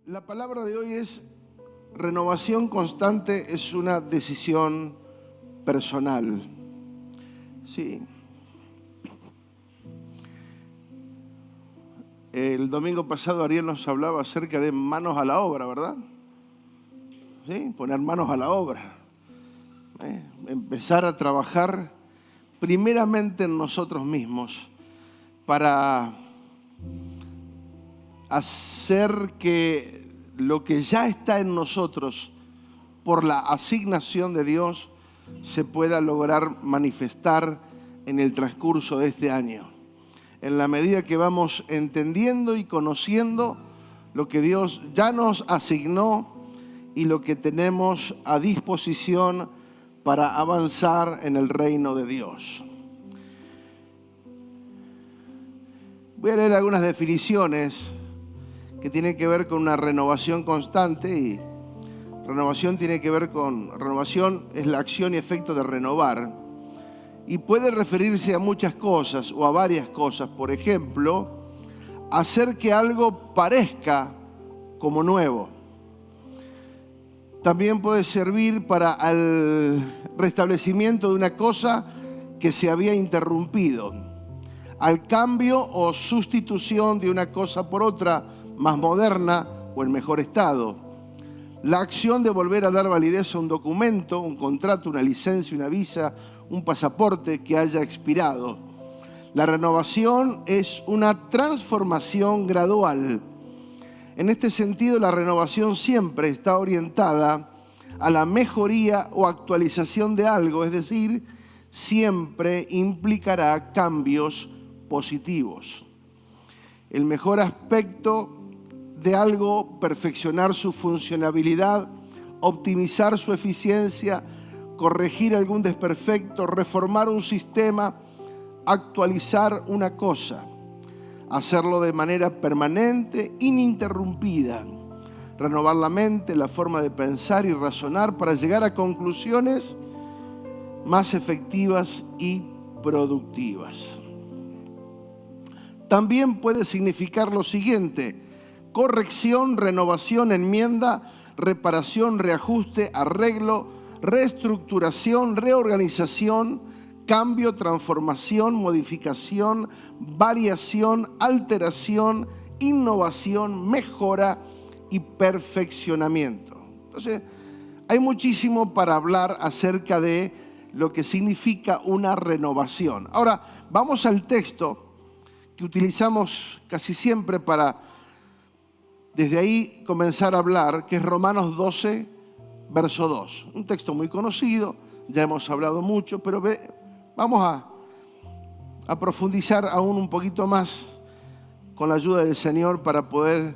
La palabra de hoy es: renovación constante es una decisión personal. Sí. El domingo pasado Ariel nos hablaba acerca de manos a la obra, ¿verdad? Sí, poner manos a la obra. Empezar a trabajar primeramente en nosotros mismos para hacer que lo que ya está en nosotros por la asignación de Dios se pueda lograr manifestar en el transcurso de este año. En la medida que vamos entendiendo y conociendo lo que Dios ya nos asignó y lo que tenemos a disposición para avanzar en el reino de Dios. Voy a leer algunas definiciones que tienen que ver con una renovación constante, y renovación es la acción y efecto de renovar, y puede referirse a muchas cosas o a varias cosas. Por ejemplo, hacer que algo parezca como nuevo. También puede servir para el restablecimiento de una cosa que se había interrumpido, al cambio o sustitución de una cosa por otra más moderna o en mejor estado. La acción de volver a dar validez a un documento, un contrato, una licencia, una visa, un pasaporte que haya expirado. La renovación es una transformación gradual. En este sentido, la renovación siempre está orientada a la mejoría o actualización de algo, es decir, siempre implicará cambios positivos. El mejor aspecto de algo: perfeccionar su funcionabilidad, optimizar su eficiencia, corregir algún desperfecto, reformar un sistema, actualizar una cosa, hacerlo de manera permanente, ininterrumpida, renovar la mente, la forma de pensar y razonar para llegar a conclusiones más efectivas y productivas. También puede significar lo siguiente: corrección, renovación, enmienda, reparación, reajuste, arreglo, reestructuración, reorganización, cambio, transformación, modificación, variación, alteración, innovación, mejora y perfeccionamiento. Entonces, hay muchísimo para hablar acerca de lo que significa una renovación. Ahora, vamos al texto que utilizamos casi siempre para desde ahí comenzar a hablar, que es Romanos 12, verso 2. Un texto muy conocido, ya hemos hablado mucho, pero vamos a profundizar aún un poquito más con la ayuda del Señor para poder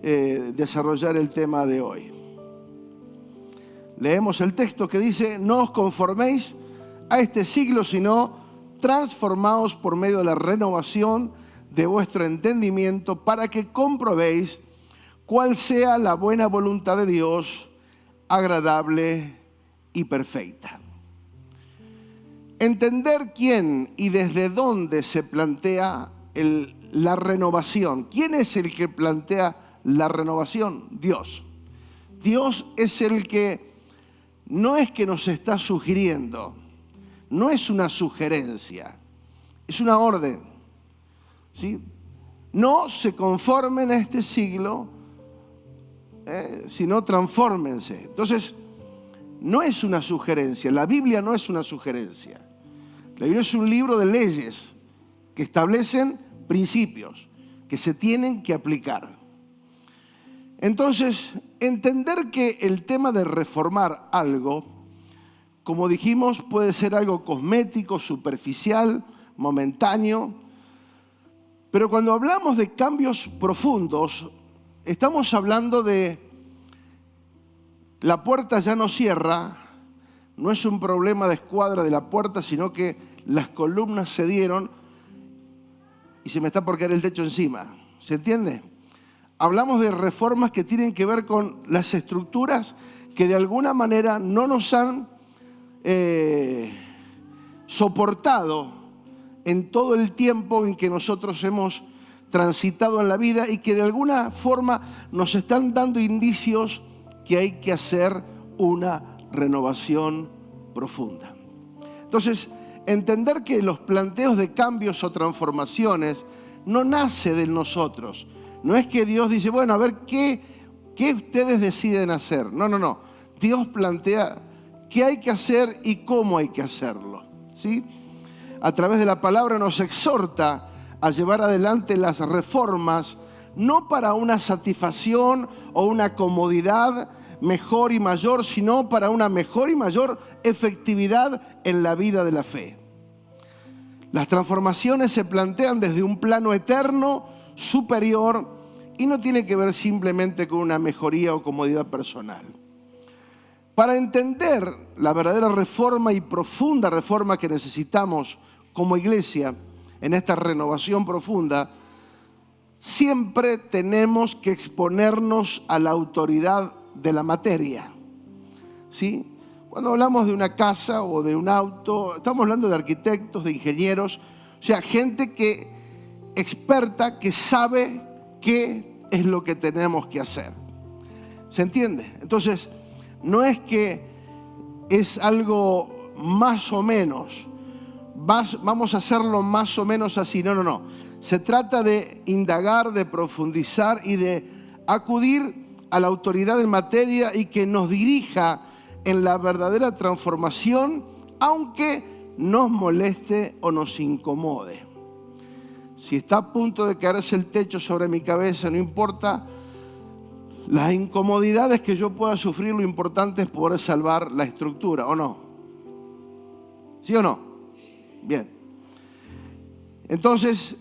desarrollar el tema de hoy. Leemos el texto que dice: no os conforméis a este siglo, sino transformaos por medio de la renovación de vuestro entendimiento, para que comprobéis cuál sea la buena voluntad de Dios, agradable y perfecta. Entender quién y desde dónde se plantea la renovación. ¿Quién es el que plantea la renovación? Dios. Dios es el que no es que nos está sugiriendo, no es una sugerencia, es una orden. ¿Sí? No se conformen a este siglo, sino transfórmense. Entonces, no es una sugerencia. La Biblia no es una sugerencia. La Biblia es un libro de leyes que establecen principios que se tienen que aplicar. Entonces, entender que el tema de reformar algo, como dijimos, puede ser algo cosmético, superficial, momentáneo. Pero cuando hablamos de cambios profundos, estamos hablando de la puerta ya no cierra, no es un problema de escuadra de la puerta, sino que las columnas se dieron y se me está por caer el techo encima. ¿Se entiende? Hablamos de reformas que tienen que ver con las estructuras que de alguna manera no nos han soportado en todo el tiempo en que nosotros hemos transitado en la vida y que de alguna forma nos están dando indicios que hay que hacer una renovación profunda. Entonces, entender que los planteos de cambios o transformaciones no nace de nosotros. No es que Dios dice, bueno, a ver, ¿qué ustedes deciden hacer? No. Dios plantea qué hay que hacer y cómo hay que hacerlo, ¿sí? A través de la palabra nos exhorta a llevar adelante las reformas, no para una satisfacción o una comodidad mejor y mayor, sino para una mejor y mayor efectividad en la vida de la fe. Las transformaciones se plantean desde un plano eterno, superior, y no tiene que ver simplemente con una mejoría o comodidad personal. Para entender la verdadera reforma y profunda reforma que necesitamos como iglesia en esta renovación profunda, siempre tenemos que exponernos a la autoridad de la materia, ¿sí? Cuando hablamos de una casa o de un auto, estamos hablando de arquitectos, de ingenieros, o sea, gente experta que sabe qué es lo que tenemos que hacer. ¿Se entiende? Entonces, no es que es algo más o menos, vamos a hacerlo más o menos así, no. Se trata de indagar, de profundizar y de acudir a la autoridad en materia y que nos dirija en la verdadera transformación, aunque nos moleste o nos incomode. Si está a punto de caerse el techo sobre mi cabeza, no importa las incomodidades que yo pueda sufrir, lo importante es poder salvar la estructura, ¿o no? ¿Sí o no? Bien. Entonces,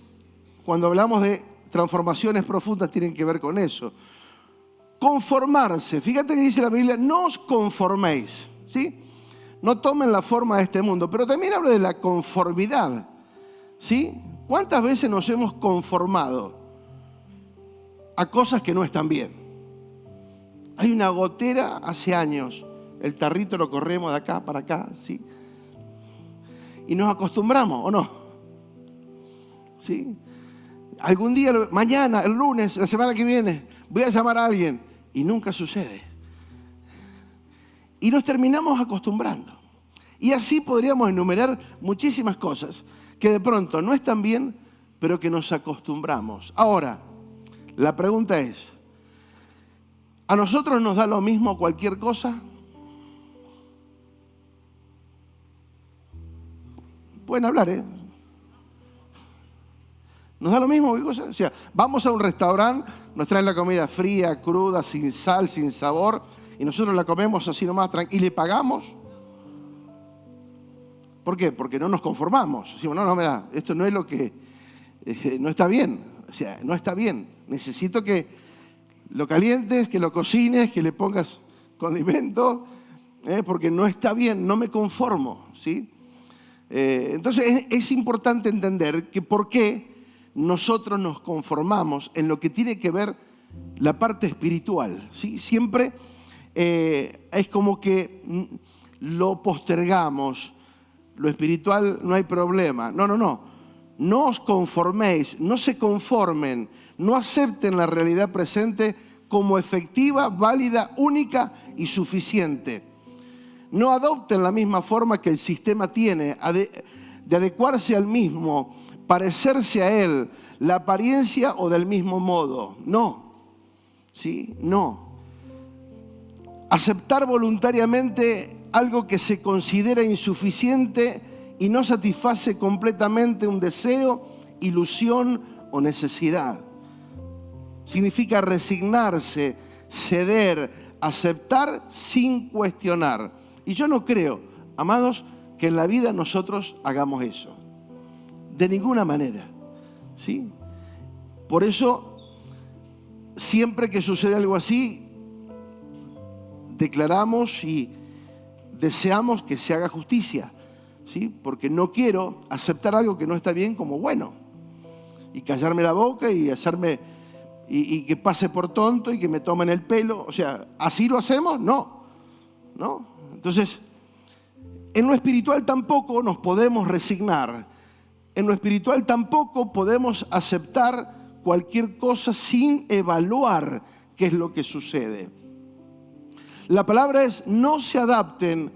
cuando hablamos de transformaciones profundas, tienen que ver con eso. Conformarse. Fíjate que dice la Biblia, no os conforméis, ¿sí? No tomen la forma de este mundo, pero también habla de la conformidad, ¿sí? ¿Cuántas veces nos hemos conformado a cosas que no están bien? Hay una gotera hace años, el tarrito lo corremos de acá para acá, ¿sí? Y nos acostumbramos, ¿o no? ¿Sí? Algún día, mañana, el lunes, la semana que viene, voy a llamar a alguien y nunca sucede. Y nos terminamos acostumbrando. Y así podríamos enumerar muchísimas cosas que de pronto no están bien, pero que nos acostumbramos. Ahora, la pregunta es, ¿a nosotros nos da lo mismo cualquier cosa? Pueden hablar, ¿eh? ¿Nos da lo mismo qué cosa? O sea, vamos a un restaurante, nos traen la comida fría, cruda, sin sal, sin sabor, y nosotros la comemos así nomás, y le pagamos. ¿Por qué? Porque no nos conformamos. Decimos, no, mira, esto no es lo que... no está bien. O sea, no está bien. Necesito que lo calientes, que lo cocines, que le pongas condimento, porque no está bien, no me conformo, ¿sí? Entonces es importante entender que por qué nosotros nos conformamos en lo que tiene que ver la parte espiritual, ¿sí? Siempre es como que lo postergamos. Lo espiritual no hay problema. No. No os conforméis, no se conformen, no acepten la realidad presente como efectiva, válida, única y suficiente. No adopten la misma forma que el sistema tiene de adecuarse al mismo, parecerse a él, la apariencia o del mismo modo. No, ¿sí? No. Aceptar voluntariamente algo que se considera insuficiente y no satisface completamente un deseo, ilusión o necesidad. Significa resignarse, ceder, aceptar sin cuestionar. Y yo no creo, amados, que en la vida nosotros hagamos eso. De ninguna manera, ¿sí? Por eso, siempre que sucede algo así, declaramos y deseamos que se haga justicia, ¿sí? Porque no quiero aceptar algo que no está bien como bueno y callarme la boca y hacerme y que pase por tonto y que me tomen el pelo. O sea, ¿así lo hacemos? No. Entonces, en lo espiritual tampoco nos podemos resignar. En lo espiritual tampoco podemos aceptar cualquier cosa sin evaluar qué es lo que sucede. La palabra es: no se adapten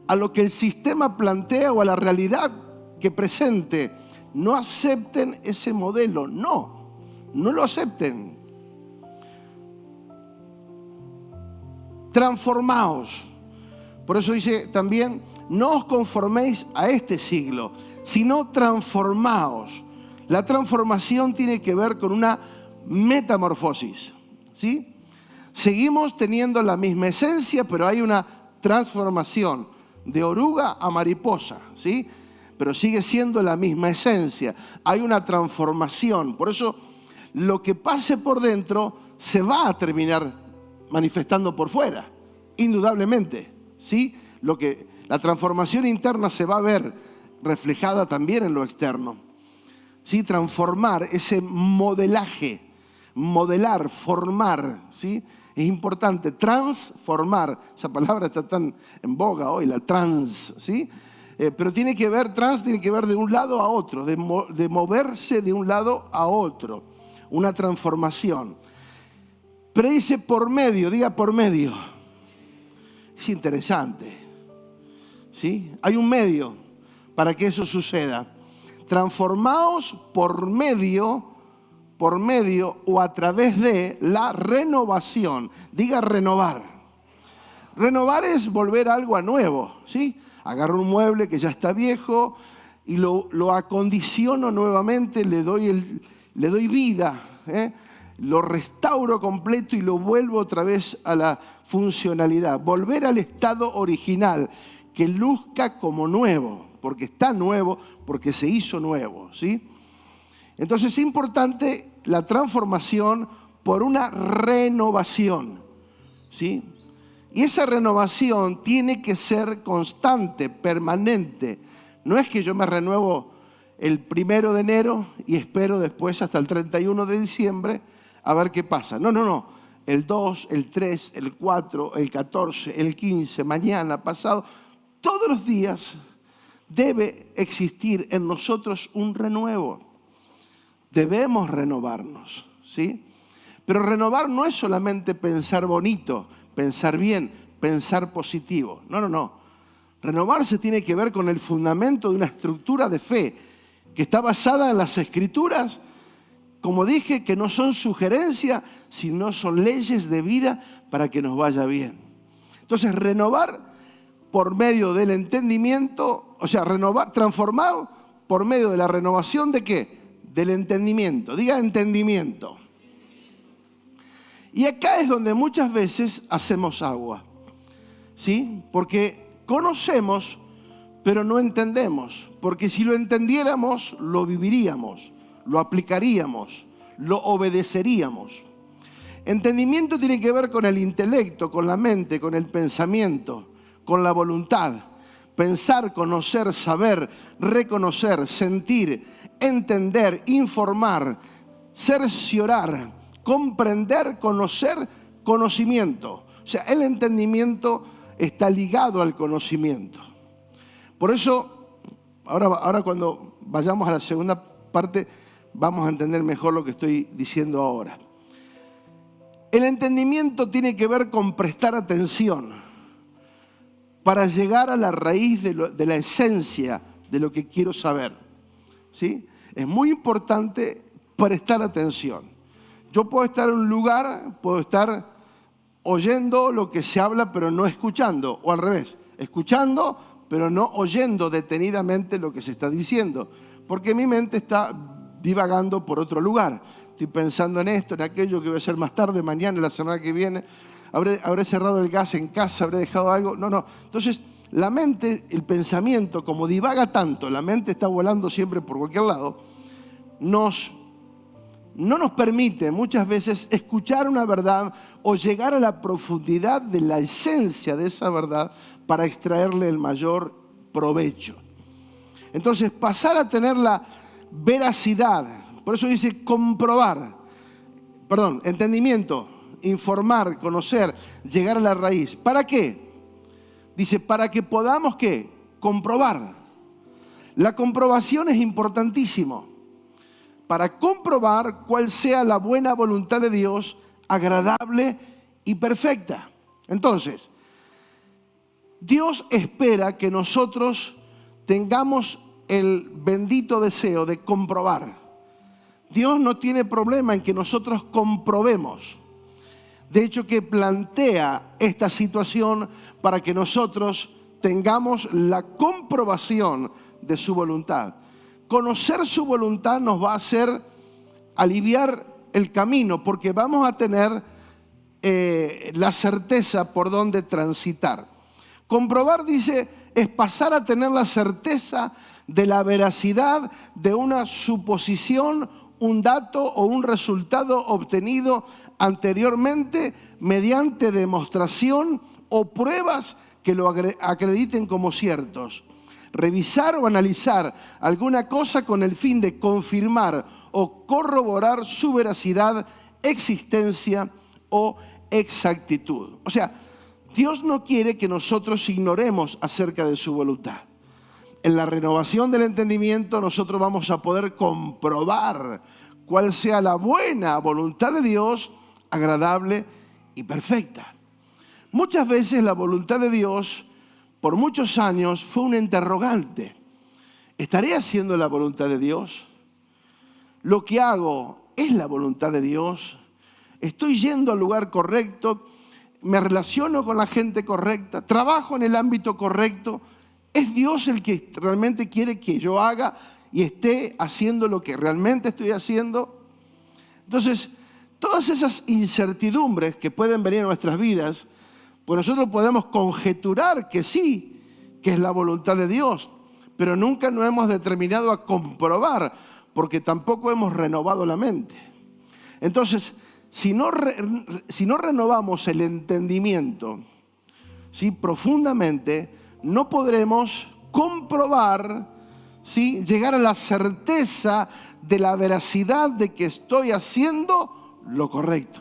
a lo que el sistema plantea o a la realidad que presente. No acepten ese modelo, no lo acepten. Transformaos. Por eso dice también: no os conforméis a este siglo, sino transformaos. La transformación tiene que ver con una metamorfosis, ¿sí? Seguimos teniendo la misma esencia, pero hay una transformación de oruga a mariposa, ¿sí? Pero sigue siendo la misma esencia. Hay una transformación. Por eso lo que pase por dentro se va a terminar manifestando por fuera, indudablemente, ¿sí? La transformación interna se va a ver reflejada también en lo externo, ¿sí? Transformar, ese modelaje, modelar, formar, ¿sí? Es importante, transformar. Esa palabra está tan en boga hoy, la trans, ¿sí? Pero tiene que ver de un lado a otro, de moverse de un lado a otro. Una transformación. Pero dice por medio, diga por medio. Es interesante, ¿sí? Hay un medio para que eso suceda. Transformaos por medio o a través de la renovación. Diga renovar. Renovar es volver algo a nuevo, ¿sí? Agarro un mueble que ya está viejo y lo acondiciono nuevamente, le doy vida, lo restauro completo y lo vuelvo otra vez a la funcionalidad. Volver al estado original, que luzca como nuevo, porque está nuevo, porque se hizo nuevo, ¿sí? Entonces es importante la transformación por una renovación, ¿sí? Y esa renovación tiene que ser constante, permanente. No es que yo me renuevo el 1 de enero y espero después hasta el 31 de diciembre a ver qué pasa. No. El 2, el 3, el 4, el 14, el 15, mañana, pasado. Todos los días debe existir en nosotros un renuevo. Debemos renovarnos, ¿sí? Pero renovar no es solamente pensar bonito, pensar bien, pensar positivo. No. Renovarse tiene que ver con el fundamento de una estructura de fe que está basada en las Escrituras, como dije, que no son sugerencias, sino son leyes de vida para que nos vaya bien. Entonces, renovar por medio del entendimiento, transformar por medio de la renovación ¿de qué? Del entendimiento. Diga entendimiento. Y acá es donde muchas veces hacemos agua, ¿sí? Porque conocemos, pero no entendemos. Porque si lo entendiéramos, lo viviríamos, lo aplicaríamos, lo obedeceríamos. Entendimiento tiene que ver con el intelecto, con la mente, con el pensamiento, con la voluntad. Pensar, conocer, saber, reconocer, sentir, entender, informar, cerciorar, comprender, conocer, conocimiento. O sea, el entendimiento está ligado al conocimiento. Por eso, ahora cuando vayamos a la segunda parte, vamos a entender mejor lo que estoy diciendo ahora. El entendimiento tiene que ver con prestar atención para llegar a la raíz de la esencia de lo que quiero saber, ¿sí? Es muy importante prestar atención. Yo puedo estar en un lugar, puedo estar oyendo lo que se habla, pero no escuchando, o al revés, escuchando, pero no oyendo detenidamente lo que se está diciendo, porque mi mente está divagando por otro lugar. Estoy pensando en esto, en aquello que voy a hacer más tarde, mañana, la semana que viene. Habré cerrado el gas en casa, habré dejado algo. No. Entonces, la mente, el pensamiento, como divaga tanto, la mente está volando siempre por cualquier lado, no nos permite muchas veces escuchar una verdad o llegar a la profundidad de la esencia de esa verdad para extraerle el mayor provecho. Entonces, pasar a tener la veracidad, por eso dice entendimiento, informar, conocer, llegar a la raíz. ¿Para qué? Dice, para que podamos, ¿qué? Comprobar. La comprobación es importantísimo. para comprobar cuál sea la buena voluntad de Dios, agradable y perfecta. Entonces, Dios espera que nosotros tengamos el bendito deseo de comprobar. Dios no tiene problema en que nosotros comprobemos. De hecho, que plantea esta situación para que nosotros tengamos la comprobación de su voluntad. Conocer su voluntad nos va a hacer aliviar el camino, porque vamos a tener la certeza por dónde transitar. Comprobar, dice, es pasar a tener la certeza de la veracidad de una suposición, un dato o un resultado obtenido anteriormente mediante demostración o pruebas que lo acrediten como ciertos. Revisar o analizar alguna cosa con el fin de confirmar o corroborar su veracidad, existencia o exactitud. O sea, Dios no quiere que nosotros ignoremos acerca de su voluntad. En la renovación del entendimiento nosotros vamos a poder comprobar cuál sea la buena voluntad de Dios, agradable y perfecta. Muchas veces la voluntad de Dios, por muchos años, fue un interrogante. ¿Estaré haciendo la voluntad de Dios? ¿Lo que hago es la voluntad de Dios? ¿Estoy yendo al lugar correcto? ¿Me relaciono con la gente correcta? ¿Trabajo en el ámbito correcto? ¿Es Dios el que realmente quiere que yo haga y esté haciendo lo que realmente estoy haciendo? Entonces, todas esas incertidumbres que pueden venir a nuestras vidas, pues nosotros podemos conjeturar que sí, que es la voluntad de Dios, pero nunca nos hemos determinado a comprobar, porque tampoco hemos renovado la mente. Entonces, si no renovamos el entendimiento, ¿sí?, profundamente, no podremos comprobar, ¿sí?, llegar a la certeza de la veracidad de que estoy haciendo lo correcto,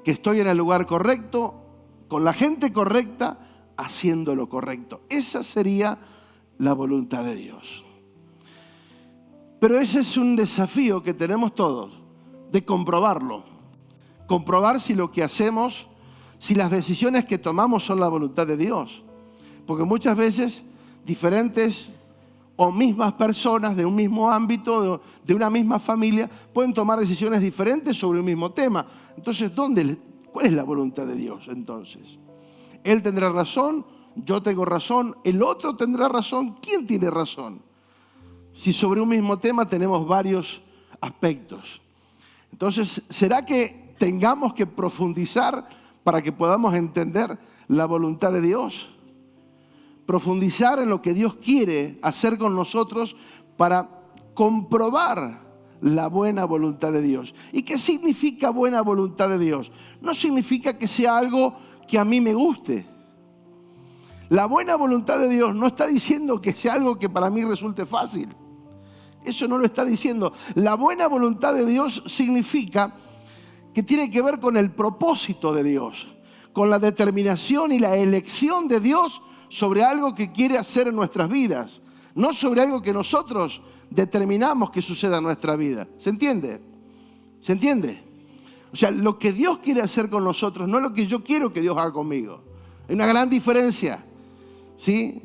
que estoy en el lugar correcto, con la gente correcta, haciendo lo correcto. Esa sería la voluntad de Dios. Pero ese es un desafío que tenemos todos, de comprobarlo. Comprobar si lo que hacemos, si las decisiones que tomamos son la voluntad de Dios. Porque muchas veces diferentes o mismas personas de un mismo ámbito, de una misma familia, pueden tomar decisiones diferentes sobre un mismo tema. Entonces, ¿cuál es la voluntad de Dios entonces? Él tendrá razón, yo tengo razón, el otro tendrá razón. ¿Quién tiene razón? Si sobre un mismo tema tenemos varios aspectos. Entonces, ¿será que tengamos que profundizar para que podamos entender la voluntad de Dios? Profundizar en lo que Dios quiere hacer con nosotros para comprobar la buena voluntad de Dios. ¿Y qué significa buena voluntad de Dios? No significa que sea algo que a mí me guste. La buena voluntad de Dios no está diciendo que sea algo que para mí resulte fácil. Eso no lo está diciendo. La buena voluntad de Dios significa que tiene que ver con el propósito de Dios, con la determinación y la elección de Dios sobre algo que quiere hacer en nuestras vidas, no sobre algo que nosotros determinamos que suceda en nuestra vida. ¿Se entiende? ¿Se entiende? O sea, lo que Dios quiere hacer con nosotros no es lo que yo quiero que Dios haga conmigo. Hay una gran diferencia, ¿sí?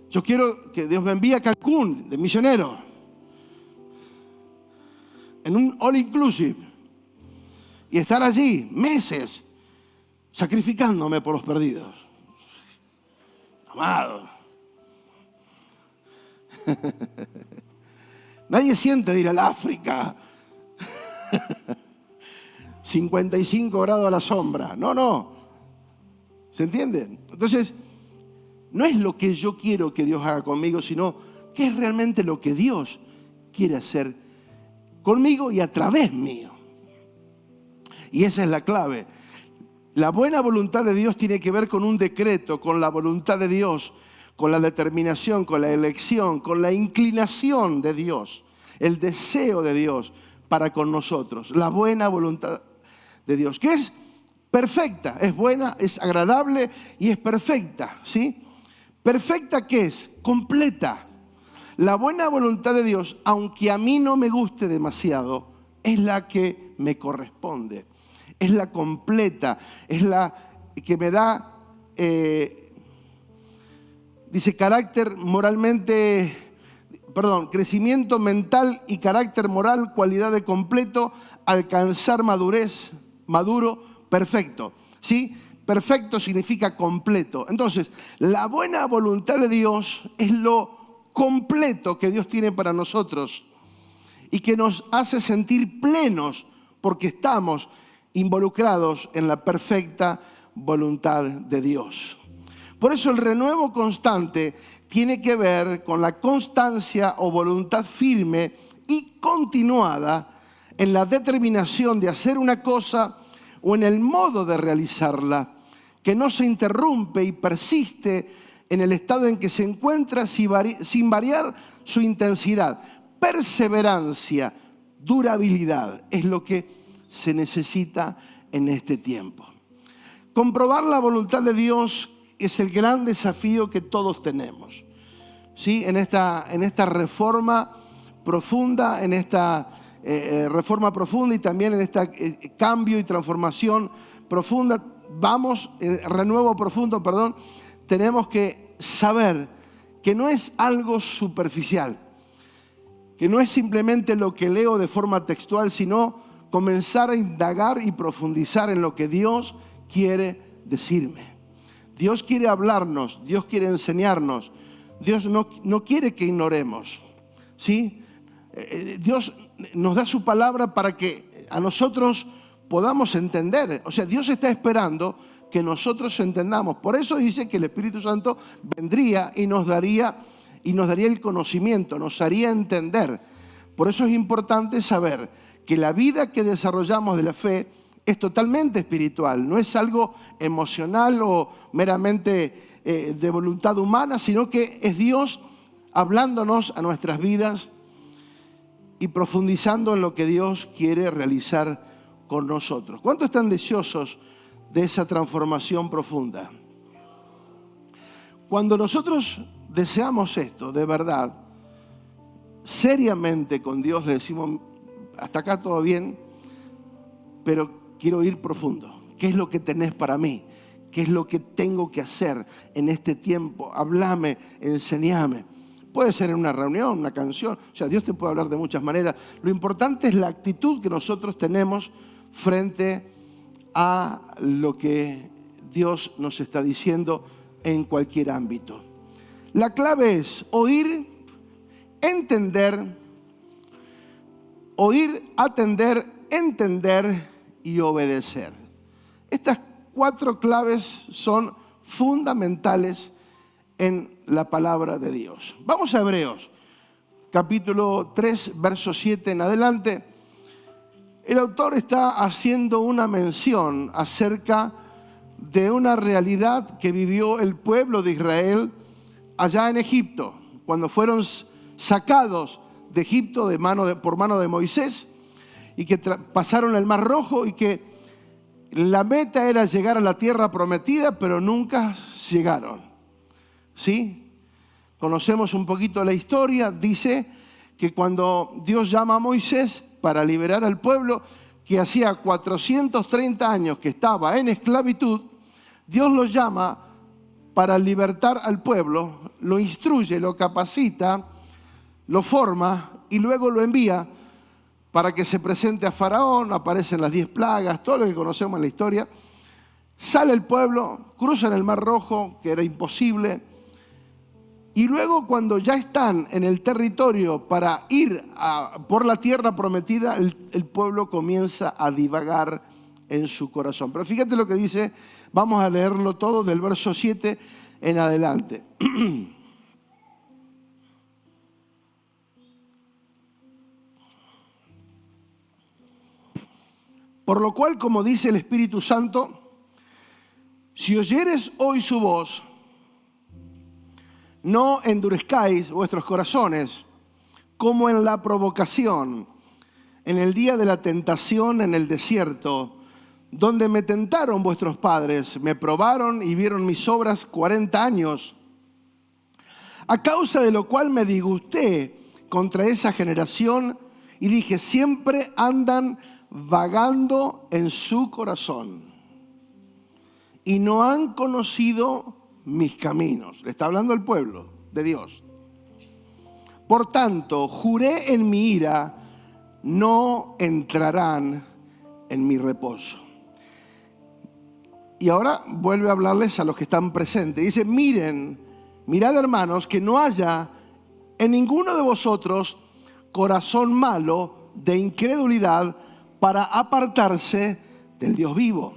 Yo quiero que Dios me envíe a Cancún de misionero, en un all inclusive, y estar allí meses sacrificándome por los perdidos. Amado. Nadie siente de ir al África. 55 grados a la sombra. No. ¿Se entiende? Entonces, no es lo que yo quiero que Dios haga conmigo, sino qué es realmente lo que Dios quiere hacer conmigo y a través mío. Y esa es la clave. La buena voluntad de Dios tiene que ver con un decreto, con la voluntad de Dios, con la determinación, con la elección, con la inclinación de Dios, el deseo de Dios para con nosotros. La buena voluntad de Dios, que es perfecta, es buena, es agradable y es perfecta, ¿sí? ¿Perfecta qué es? Completa. la buena voluntad de Dios, aunque a mí no me guste demasiado, es la que me corresponde, es la completa, es la que me da, dice, crecimiento mental y carácter moral, cualidad de completo, alcanzar madurez, maduro, perfecto. ¿Sí? Perfecto significa completo. Entonces, la buena voluntad de Dios es lo completo que Dios tiene para nosotros y que nos hace sentir plenos porque estamos involucrados en la perfecta voluntad de Dios. Por eso el renuevo constante tiene que ver con la constancia o voluntad firme y continuada en la determinación de hacer una cosa o en el modo de realizarla, que no se interrumpe y persiste en el estado en que se encuentra sin variar su intensidad. Perseverancia, durabilidad es lo que se necesita en este tiempo. Comprobar la voluntad de Dios es el gran desafío que todos tenemos. ¿Sí? En esta reforma profunda, reforma profunda y también en este cambio y transformación profunda, renuevo profundo, tenemos que saber que no es algo superficial, que no es simplemente lo que leo de forma textual, sino comenzar a indagar y profundizar en lo que Dios quiere decirme. Dios quiere hablarnos, Dios quiere enseñarnos, Dios no quiere que ignoremos, ¿sí? Dios nos da su palabra para que a nosotros podamos entender. O sea, Dios está esperando que nosotros entendamos. Por eso dice que el Espíritu Santo vendría y nos daría el conocimiento, nos haría entender. Por eso es importante saber que la vida que desarrollamos de la fe es totalmente espiritual, no es algo emocional o meramente de voluntad humana, sino que es Dios hablándonos a nuestras vidas y profundizando en lo que Dios quiere realizar con nosotros. ¿Cuántos están deseosos de esa transformación profunda? Cuando nosotros deseamos esto, de verdad, seriamente con Dios le decimos, hasta acá todo bien, pero quiero ir profundo. ¿Qué es lo que tenés para mí? ¿Qué es lo que tengo que hacer en este tiempo? Háblame, enseñame. Puede ser en una reunión, una canción. O sea, Dios te puede hablar de muchas maneras. Lo importante es la actitud que nosotros tenemos frente a lo que Dios nos está diciendo en cualquier ámbito. La clave es oír, entender, atender, entender y obedecer. Estas 4 claves son fundamentales en la palabra de Dios. Vamos a Hebreos, capítulo 3, verso 7 en adelante. El autor está haciendo una mención acerca de una realidad que vivió el pueblo de Israel allá en Egipto, cuando fueron sacados de Egipto por mano de Moisés y que pasaron el Mar Rojo y que la meta era llegar a la tierra prometida, pero nunca llegaron. ¿Sí? Conocemos un poquito la historia. Dice que cuando Dios llama a Moisés para liberar al pueblo, que hacía 430 años que estaba en esclavitud, Dios lo llama para libertar al pueblo, lo instruye, lo capacita, lo forma y luego lo envía para que se presente a Faraón. Aparecen las 10 plagas, todo lo que conocemos en la historia. Sale el pueblo, cruzan el Mar Rojo, que era imposible. Y luego cuando ya están en el territorio para ir por la tierra prometida, el pueblo comienza a divagar en su corazón. Pero fíjate lo que dice, vamos a leerlo todo del verso 7 en adelante. Por lo cual, como dice el Espíritu Santo, si oyeres hoy su voz, no endurezcáis vuestros corazones, como en la provocación, en el día de la tentación en el desierto, donde me tentaron vuestros padres, me probaron y vieron mis obras 40 años. A causa de lo cual me disgusté contra esa generación y dije, siempre andan vagando en su corazón y no han conocido mis caminos. Le está hablando el pueblo de Dios. Por tanto, juré en mi ira, no entrarán en mi reposo. Y ahora vuelve a hablarles a los que están presentes. Dice, mirad hermanos, que no haya en ninguno de vosotros corazón malo de incredulidad para apartarse del Dios vivo.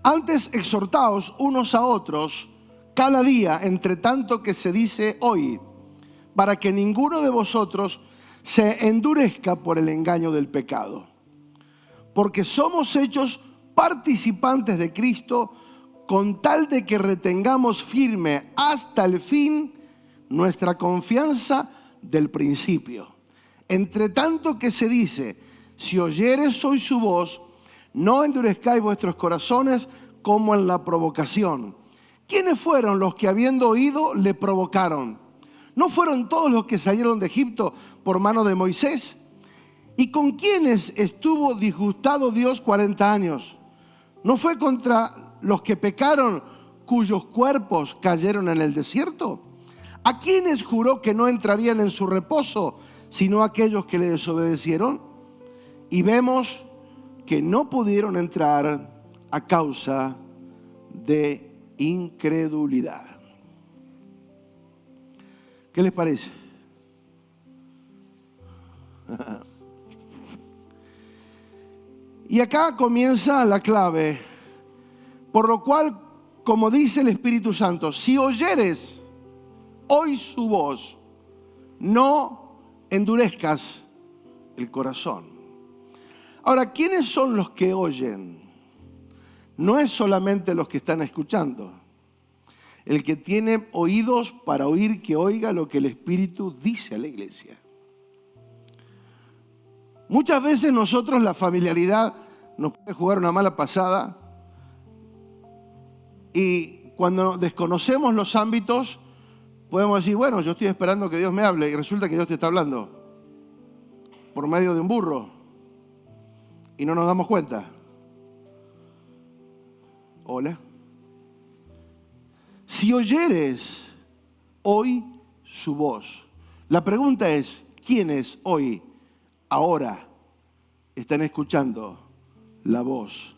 Antes exhortaos unos a otros cada día, entre tanto que se dice hoy, para que ninguno de vosotros se endurezca por el engaño del pecado. Porque somos hechos participantes de Cristo, con tal de que retengamos firme hasta el fin nuestra confianza del principio. Entre tanto que se dice, si oyeres hoy su voz, no endurezcáis vuestros corazones como en la provocación. ¿Quiénes fueron los que habiendo oído le provocaron? ¿No fueron todos los que salieron de Egipto por mano de Moisés? ¿Y con quiénes estuvo disgustado Dios 40 años? ¿No fue contra los que pecaron, cuyos cuerpos cayeron en el desierto? ¿A quiénes juró que no entrarían en su reposo, sino aquellos que le desobedecieron? Y vemos que no pudieron entrar a causa de incredulidad. ¿Qué les parece? Y acá comienza la clave, por lo cual, como dice el Espíritu Santo, si oyeres hoy su voz, no endurezcas el corazón. Ahora, ¿quiénes son los que oyen? No es solamente los que están escuchando. El que tiene oídos para oír, que oiga lo que el Espíritu dice a la iglesia. Muchas veces nosotros la familiaridad nos puede jugar una mala pasada y cuando desconocemos los ámbitos podemos decir, bueno, yo estoy esperando que Dios me hable y resulta que Dios te está hablando por medio de un burro y no nos damos cuenta. Hola. Si oyeres hoy su voz, la pregunta es, ¿quiénes hoy, ahora, están escuchando la voz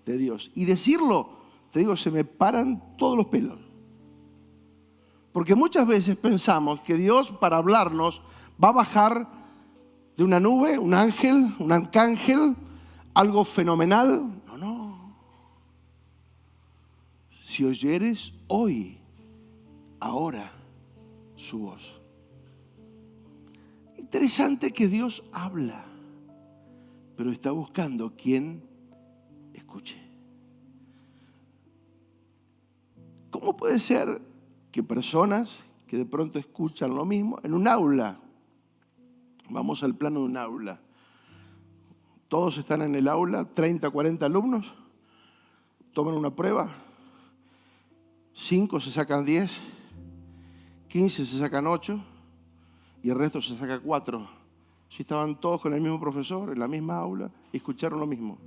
de Dios? Y decirlo, te digo, se me paran todos los pelos. Porque muchas veces pensamos que Dios, para hablarnos, va a bajar de una nube, un ángel, un arcángel, algo fenomenal. No. Si oyeres hoy, ahora, su voz. Interesante que Dios habla, pero está buscando quien escuche. ¿Cómo puede ser que personas que de pronto escuchan lo mismo en un aula? Vamos al plano de un aula. Todos están en el aula, 30, 40 alumnos, toman una prueba, 5 se sacan 10, 15 se sacan 8 y el resto se saca 4. Si estaban todos con el mismo profesor, en la misma aula, y escucharon lo mismo.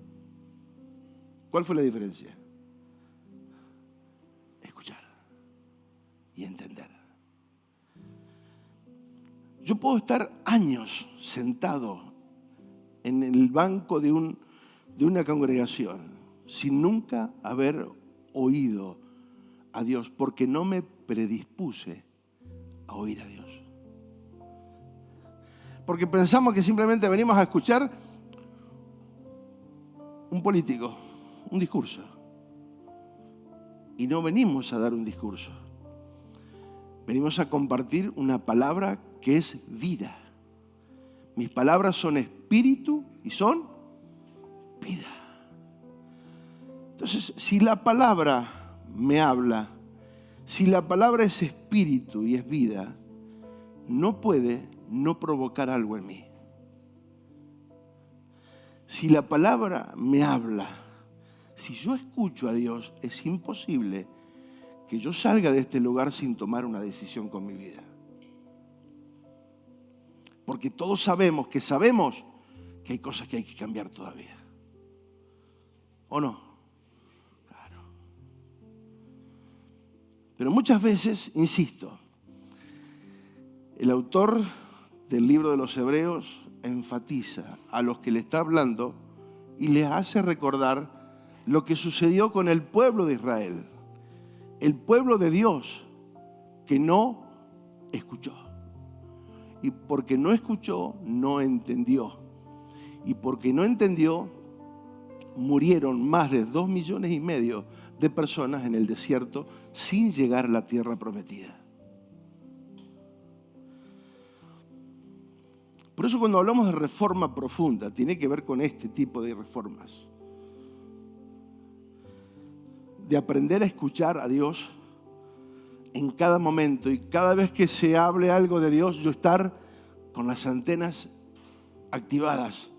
¿Cuál fue la diferencia? Escuchar y entender. Yo puedo estar años sentado en el banco de una congregación sin nunca haber oído a Dios, porque no me predispuse a oír a Dios. Porque pensamos que simplemente venimos a escuchar un político, un discurso. Y no venimos a dar un discurso. Venimos a compartir una palabra que es vida. Mis palabras son espíritu y son vida. Entonces, si la palabra me habla, si la palabra es espíritu y es vida, no puede no provocar algo en mí. Si la palabra me habla, si yo escucho a Dios, es imposible que yo salga de este lugar sin tomar una decisión con mi vida. Porque todos sabemos que hay cosas que hay que cambiar todavía. ¿O no? Claro. Pero muchas veces, insisto, el autor del libro de los Hebreos enfatiza a los que le está hablando y les hace recordar lo que sucedió con el pueblo de Israel, el pueblo de Dios que no escuchó. Y porque no escuchó, no entendió. Y porque no entendió, murieron más de 2,5 millones de personas en el desierto sin llegar a la tierra prometida. Por eso cuando hablamos de reforma profunda, tiene que ver con este tipo de reformas. De aprender a escuchar a Dios en cada momento y cada vez que se hable algo de Dios, yo estar con las antenas activadas,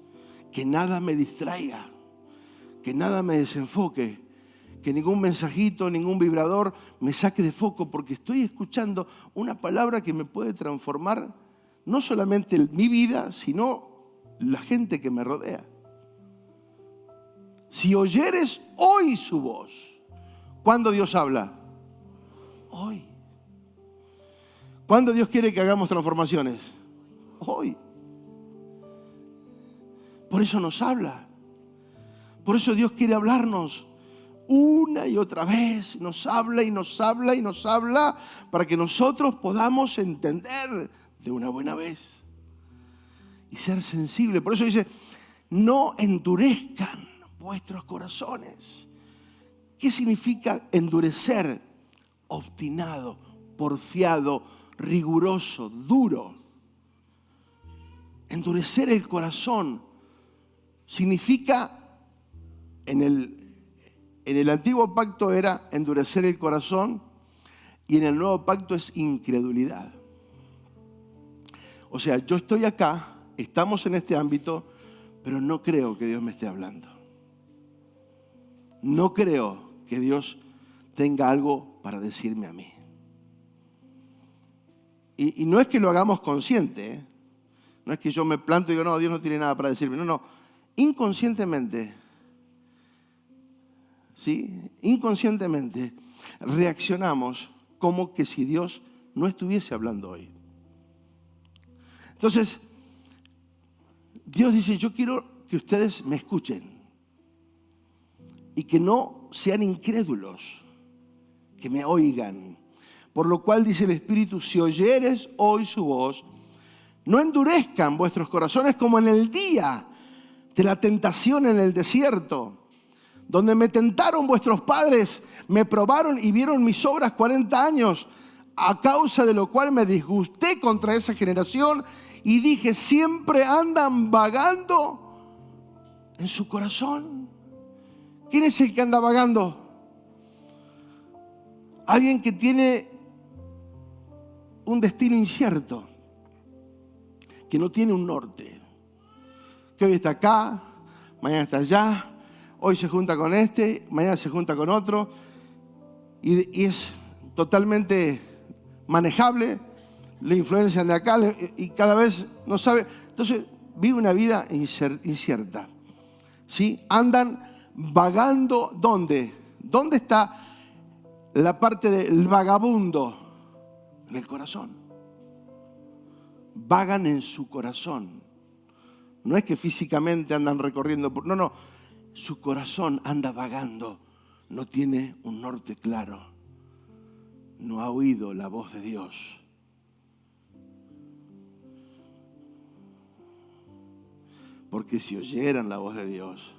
que nada me distraiga, que nada me desenfoque, que ningún mensajito, ningún vibrador me saque de foco, porque estoy escuchando una palabra que me puede transformar no solamente mi vida, sino la gente que me rodea. Si oyeres hoy su voz, ¿cuándo Dios habla? Hoy. ¿Cuándo Dios quiere que hagamos transformaciones? Hoy. Por eso nos habla. Por eso Dios quiere hablarnos una y otra vez. Nos habla y nos habla y nos habla para que nosotros podamos entender de una buena vez y ser sensibles. Por eso dice, no endurezcan vuestros corazones. ¿Qué significa endurecer? Obstinado, porfiado, riguroso, duro. Endurecer el corazón significa, en el antiguo pacto era endurecer el corazón y en el nuevo pacto es incredulidad. O sea, yo estoy acá, estamos en este ámbito, pero no creo que Dios me esté hablando. No creo que Dios tenga algo para decirme a mí. Y no es que lo hagamos consciente, ¿eh? No es que yo me planto y digo, no, Dios no tiene nada para decirme. No, inconscientemente, ¿sí? Inconscientemente reaccionamos como que si Dios no estuviese hablando hoy. Entonces, Dios dice, yo quiero que ustedes me escuchen y que no sean incrédulos, que me oigan. Por lo cual dice el Espíritu, si oyeres hoy su voz, no endurezcan vuestros corazones como en el día de la tentación en el desierto, donde me tentaron vuestros padres, me probaron y vieron mis obras 40 años, a causa de lo cual me disgusté contra esa generación y dije, siempre andan vagando en su corazón. ¿Quién es el que anda vagando? Alguien que tiene un destino incierto, que no tiene un norte, que hoy está acá, mañana está allá, hoy se junta con este, mañana se junta con otro, y es totalmente manejable, le influencian de acá y cada vez no sabe. Entonces vive una vida incierta, ¿sí? Andan vagando, ¿dónde? ¿Dónde está la parte del vagabundo? En el corazón. Vagan en su corazón. No es que físicamente andan recorriendo, no, su corazón anda vagando, no tiene un norte claro, no ha oído la voz de Dios. Porque si oyeran la voz de Dios,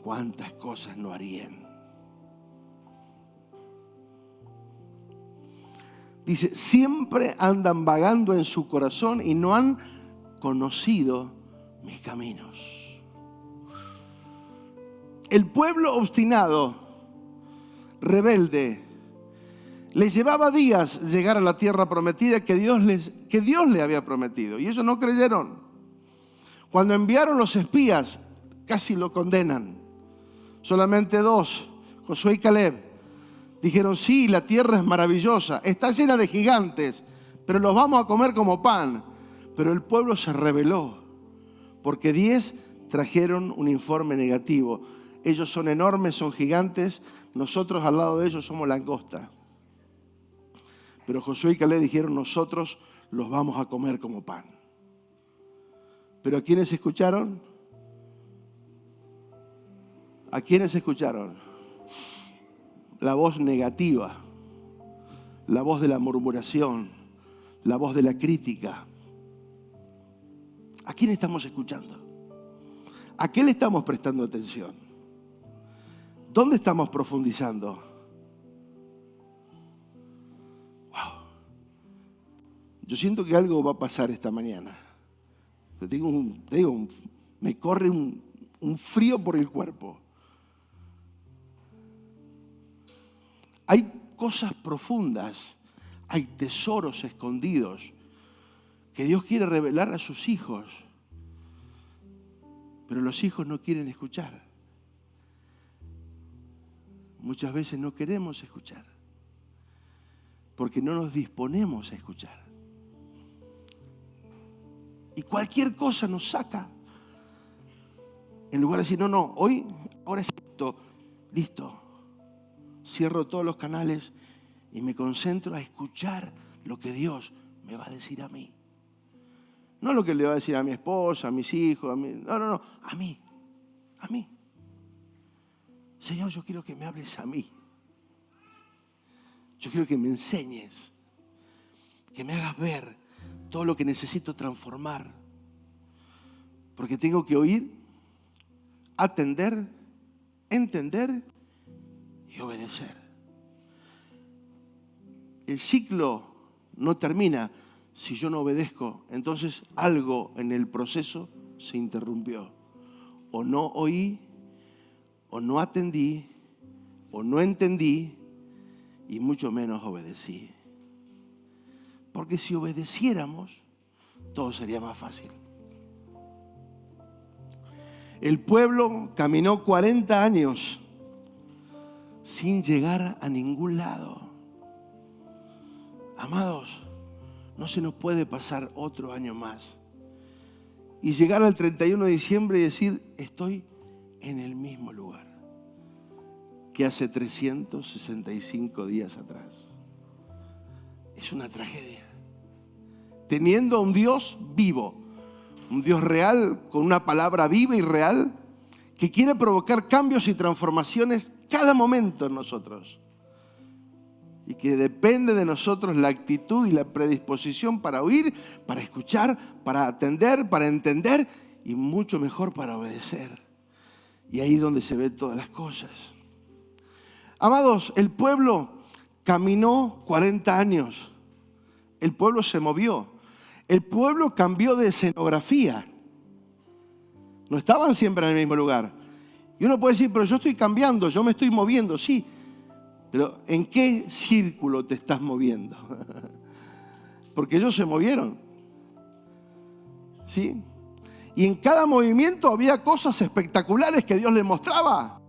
¿cuántas cosas no harían? Dice, siempre andan vagando en su corazón y no han conocido mis caminos. El pueblo obstinado, rebelde, les llevaba días llegar a la tierra prometida que Dios le había prometido. Y ellos no creyeron. Cuando enviaron los espías, casi lo condenan. Solamente 2, Josué y Caleb, Dijeron, sí, la tierra es maravillosa, está llena de gigantes, pero los vamos a comer como pan. Pero el pueblo se rebeló, porque 10 trajeron un informe negativo. Ellos son enormes, son gigantes, nosotros al lado de ellos somos langosta. Pero Josué y Caleb dijeron, nosotros los vamos a comer como pan. ¿Pero a quiénes escucharon? ¿A quiénes escucharon? La voz negativa, la voz de la murmuración, la voz de la crítica. ¿A quién estamos escuchando? ¿A qué le estamos prestando atención? ¿Dónde estamos profundizando? Wow. Yo siento que algo va a pasar esta mañana. Me corre un frío por el cuerpo. Hay cosas profundas, hay tesoros escondidos que Dios quiere revelar a sus hijos. Pero los hijos no quieren escuchar. Muchas veces no queremos escuchar, porque no nos disponemos a escuchar. Y cualquier cosa nos saca. En lugar de decir, no, ahora es esto, listo. Cierro todos los canales y me concentro a escuchar lo que Dios me va a decir a mí. No lo que le va a decir a mi esposa, a mis hijos, a mí. No, a mí. Señor, yo quiero que me hables a mí. Yo quiero que me enseñes, que me hagas ver todo lo que necesito transformar. Porque tengo que oír, atender, entender y obedecer. El ciclo no termina si yo no obedezco. Entonces algo en el proceso se interrumpió. O no oí, o no atendí, o no entendí, y mucho menos obedecí. Porque si obedeciéramos, todo sería más fácil. El pueblo caminó 40 años sin llegar a ningún lado. Amados, no se nos puede pasar otro año más y llegar al 31 de diciembre y decir, estoy en el mismo lugar que hace 365 días atrás. Es una tragedia. Teniendo a un Dios vivo, un Dios real, con una palabra viva y real, que quiere provocar cambios y transformaciones cada momento en nosotros. Y que depende de nosotros la actitud y la predisposición para oír, para escuchar, para atender, para entender y mucho mejor para obedecer. Y ahí es donde se ven todas las cosas. Amados, el pueblo caminó 40 años. El pueblo se movió. El pueblo cambió de escenografía. No estaban siempre en el mismo lugar. Y uno puede decir, pero yo estoy cambiando, yo me estoy moviendo, sí. Pero ¿en qué círculo te estás moviendo? Porque ellos se movieron. ¿Sí? Y en cada movimiento había cosas espectaculares que Dios les mostraba.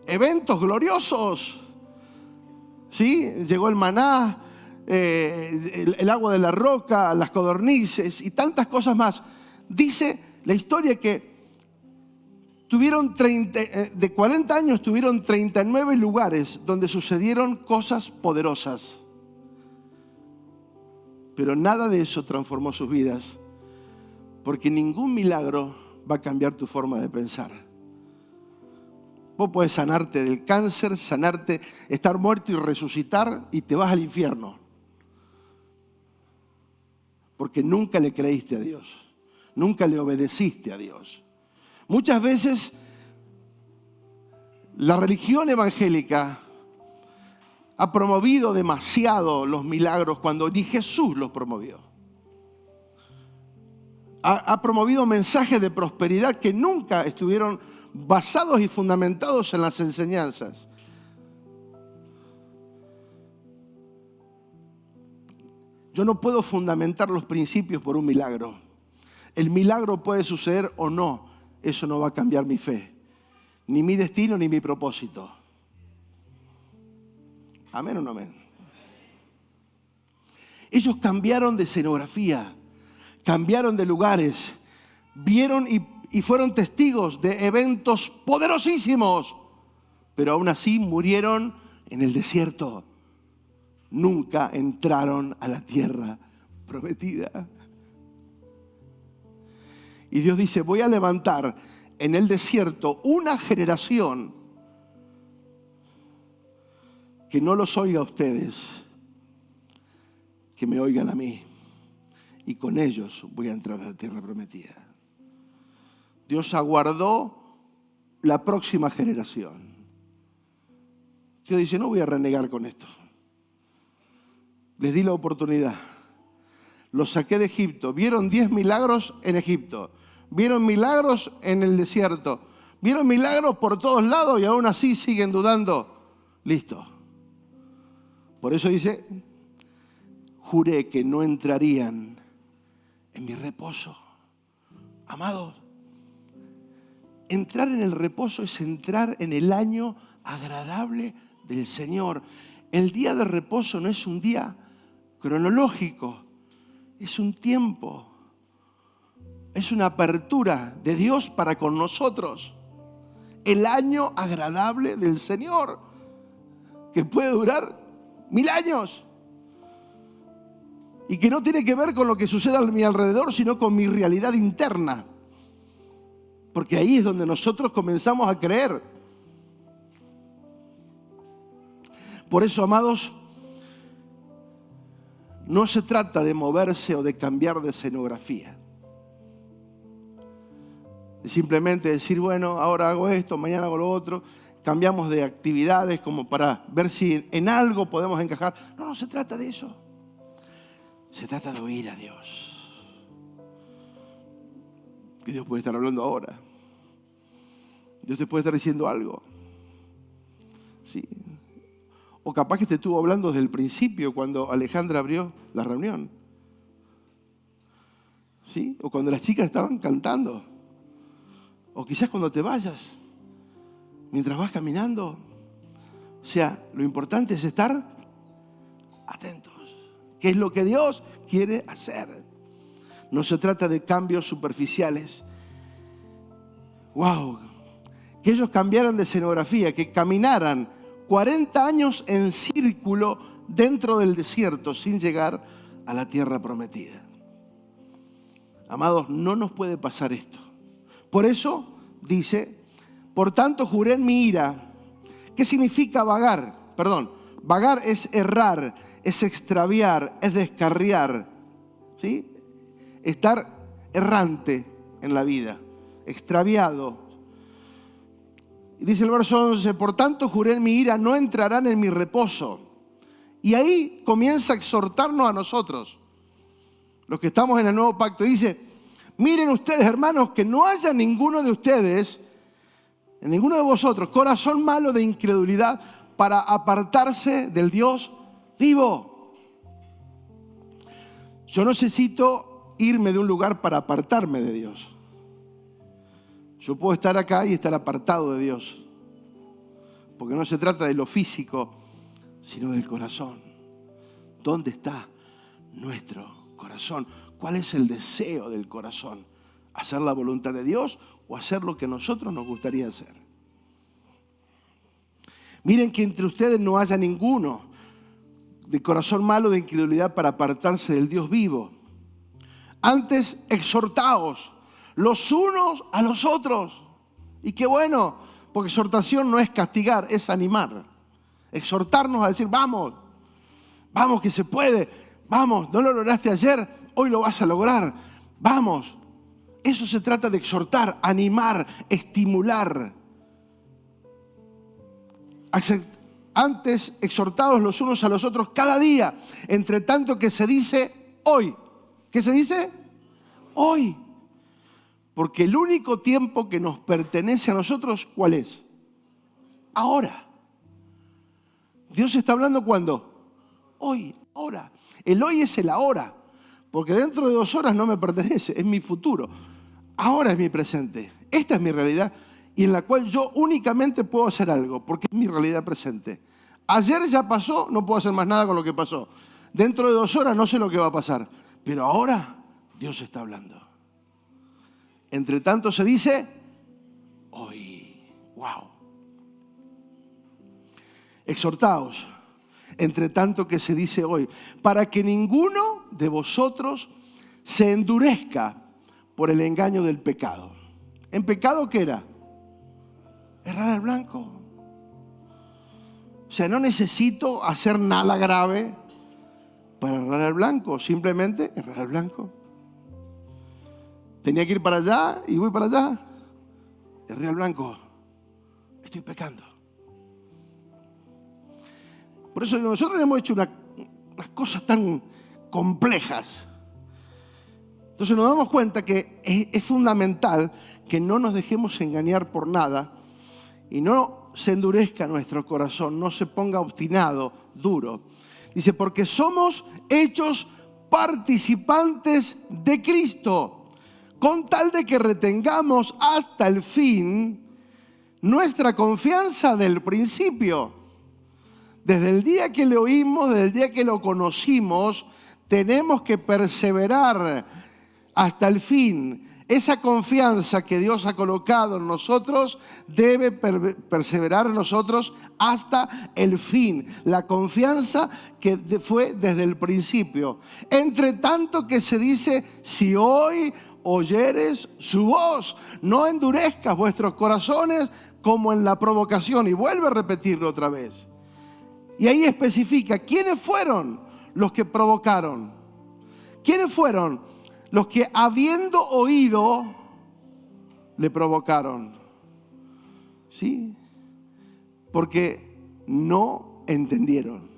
Eventos gloriosos. ¿Sí? Llegó el maná, el agua de la roca, las codornices y tantas cosas más. Dice la historia que de 40 años tuvieron 39 lugares donde sucedieron cosas poderosas. Pero nada de eso transformó sus vidas, porque ningún milagro va a cambiar tu forma de pensar. Vos podés sanarte del cáncer, sanarte, estar muerto y resucitar y te vas al infierno. Porque nunca le creíste a Dios, nunca le obedeciste a Dios. Muchas veces la religión evangélica ha promovido demasiado los milagros cuando ni Jesús los promovió. Ha promovido mensajes de prosperidad que nunca estuvieron basados y fundamentados en las enseñanzas. Yo no puedo fundamentar los principios por un milagro. El milagro puede suceder o no. Eso no va a cambiar mi fe, ni mi destino, ni mi propósito. ¿Amén o no amén? Ellos cambiaron de escenografía, cambiaron de lugares, vieron y fueron testigos de eventos poderosísimos, pero aún así murieron en el desierto. Nunca entraron a la tierra prometida. Y Dios dice, voy a levantar en el desierto una generación que no los oiga a ustedes, que me oigan a mí. Y con ellos voy a entrar a la tierra prometida. Dios aguardó la próxima generación. Dios dice, no voy a renegar con esto. Les di la oportunidad. Los saqué de Egipto. Vieron 10 milagros en Egipto. Vieron milagros en el desierto. Vieron milagros por todos lados y aún así siguen dudando. Listo. Por eso dice, juré que no entrarían en mi reposo. Amados, entrar en el reposo es entrar en el año agradable del Señor. El día de reposo no es un día cronológico, es un tiempo, es una apertura de Dios para con nosotros. El año agradable del Señor, que puede durar 1000 años. Y que no tiene que ver con lo que sucede a mi alrededor, sino con mi realidad interna. Porque ahí es donde nosotros comenzamos a creer. Por eso, amados, no se trata de moverse o de cambiar de escenografía. De simplemente decir, bueno, ahora hago esto, mañana hago lo otro. Cambiamos de actividades como para ver si en algo podemos encajar. No, no se trata de eso. Se trata de oír a Dios. Que Dios puede estar hablando ahora. Dios te puede estar diciendo algo. Sí. O capaz que te estuvo hablando desde el principio, cuando Alejandra abrió la reunión. ¿Sí? O cuando las chicas estaban cantando. O quizás cuando te vayas. Mientras vas caminando. O sea, lo importante es estar atentos. ¿Qué es lo que Dios quiere hacer? No se trata de cambios superficiales. ¡Wow! Que ellos cambiaran de escenografía, que caminaran 40 años en círculo dentro del desierto sin llegar a la tierra prometida. Amados, no nos puede pasar esto. Por eso dice, por tanto juré en mi ira. ¿Qué significa vagar? Vagar es errar, es extraviar, es descarriar, ¿sí? Estar errante en la vida, extraviado. Y dice el verso 11, por tanto juré en mi ira, no entrarán en mi reposo. Y ahí comienza a exhortarnos a nosotros, los que estamos en el nuevo pacto. Dice, miren ustedes, hermanos, que no haya ninguno de ustedes, en ninguno de vosotros, corazón malo de incredulidad para apartarse del Dios vivo. Yo no necesito irme de un lugar para apartarme de Dios. Yo puedo estar acá y estar apartado de Dios. Porque no se trata de lo físico, sino del corazón. ¿Dónde está nuestro corazón? ¿Cuál es el deseo del corazón? ¿Hacer la voluntad de Dios o hacer lo que a nosotros nos gustaría hacer? Miren que entre ustedes no haya ninguno de corazón malo de incredulidad para apartarse del Dios vivo. Antes exhortaos los unos a los otros. Y qué bueno, porque exhortación no es castigar, es animar. Exhortarnos a decir, vamos, vamos que se puede, vamos, no lo lograste ayer, hoy lo vas a lograr, vamos. Eso se trata de exhortar, animar, estimular. Antes exhortados los unos a los otros cada día, entre tanto que se dice hoy. ¿Qué se dice? Hoy. Porque el único tiempo que nos pertenece a nosotros, ¿cuál es? Ahora. Dios está hablando ¿cuándo? Hoy, ahora. El hoy es el ahora. Porque dentro de 2 horas no me pertenece, es mi futuro. Ahora es mi presente. Esta es mi realidad y en la cual yo únicamente puedo hacer algo, porque es mi realidad presente. Ayer ya pasó, no puedo hacer más nada con lo que pasó. Dentro de 2 horas no sé lo que va a pasar. Pero ahora Dios está hablando. Entre tanto se dice, hoy. ¡Wow! Exhortaos, entre tanto que se dice hoy, para que ninguno de vosotros se endurezca por el engaño del pecado. ¿En pecado qué era? Errar al blanco. O sea, no necesito hacer nada grave para errar al blanco, simplemente errar al blanco. Tenía que ir para allá y voy para allá. Erré al blanco. Estoy pecando. Por eso nosotros hemos hecho unas cosas tan complejas. Entonces nos damos cuenta que es fundamental que no nos dejemos engañar por nada y no se endurezca nuestro corazón, no se ponga obstinado, duro. Dice, porque somos hechos participantes de Cristo, con tal de que retengamos hasta el fin nuestra confianza del principio. Desde el día que le oímos, desde el día que lo conocimos, tenemos que perseverar hasta el fin. Esa confianza que Dios ha colocado en nosotros debe perseverar en nosotros hasta el fin. La confianza que fue desde el principio. Entre tanto que se dice, si hoy oyeres su voz, no endurezcas vuestros corazones como en la provocación. Y vuelve a repetirlo otra vez. Y ahí especifica, ¿quiénes fueron los que provocaron? ¿Quiénes fueron los que habiendo oído le provocaron? ¿Sí? Porque no entendieron.